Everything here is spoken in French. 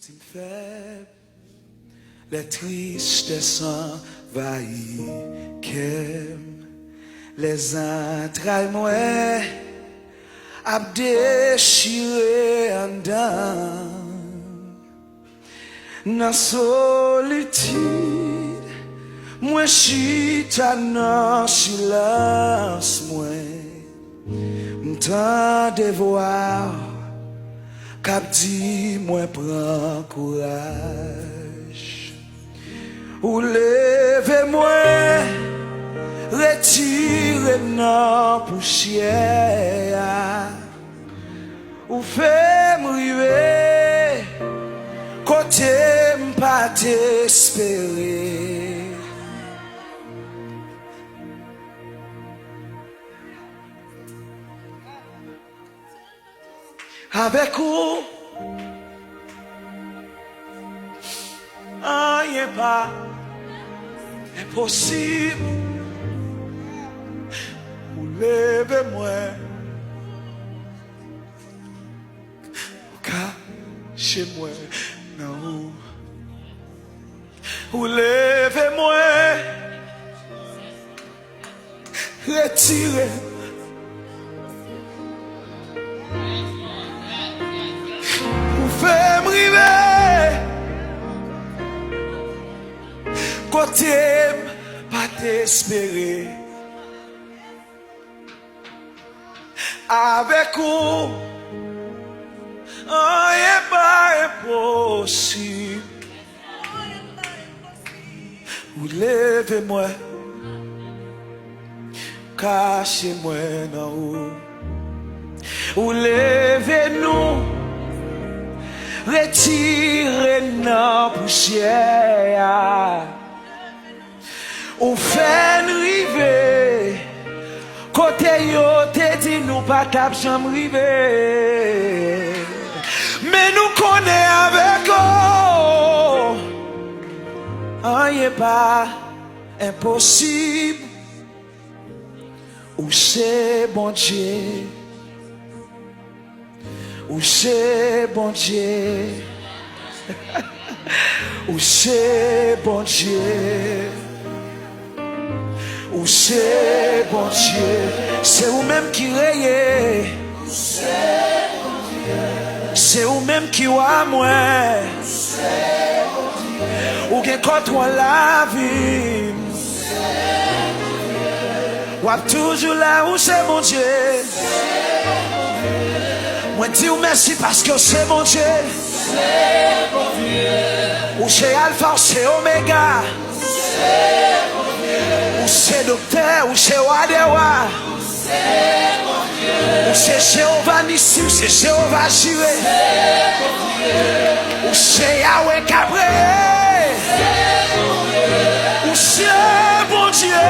T'im faible, les tristesses envahissent, les entrailles moi a déchiré en dedans. Dans solitude, moi chita dans silence, moi m'tend de voir cap dit moi prends courage ou levez-moi retirez dans poussière ou fait m'river côté m'pas t'espérer. Avec vous, rien pas impossible. Vous levez-moi, cachez-moi, non. Vous levez-moi, retirez. Fais-moi river côté pas t'espérer. Avec vous rien pas impossible. Vous levez-moi, cachez-moi dans haut. Vous levez-nous, retirez la poussière. Ou fait river côté yo te dit nous pas cap jamais river. Mais nous connaît avec eux rien pas impossible. Ou c'est bon Dieu, ou c'est bon Dieu, ou c'est bon Dieu, ou c'est bon Dieu, c'est vous-même qui rayez, c'est vous-même qui voit moi, ou qui contrôle la vie, ou toujours là où c'est mon Dieu. Moi dis merci parce que c'est mon Dieu. C'est mon Dieu. Ou c'est Alpha, ou c'est Oméga. C'est mon Dieu. Ou c'est docteur, ou c'est Wadewa. C'est mon Dieu. Ou c'est Jéhovah Nissi, ou c'est Jéhovah Jireh. C'est mon Dieu. Ou c'est Yahweh Cabré. C'est mon Dieu. Ou c'est mon Dieu.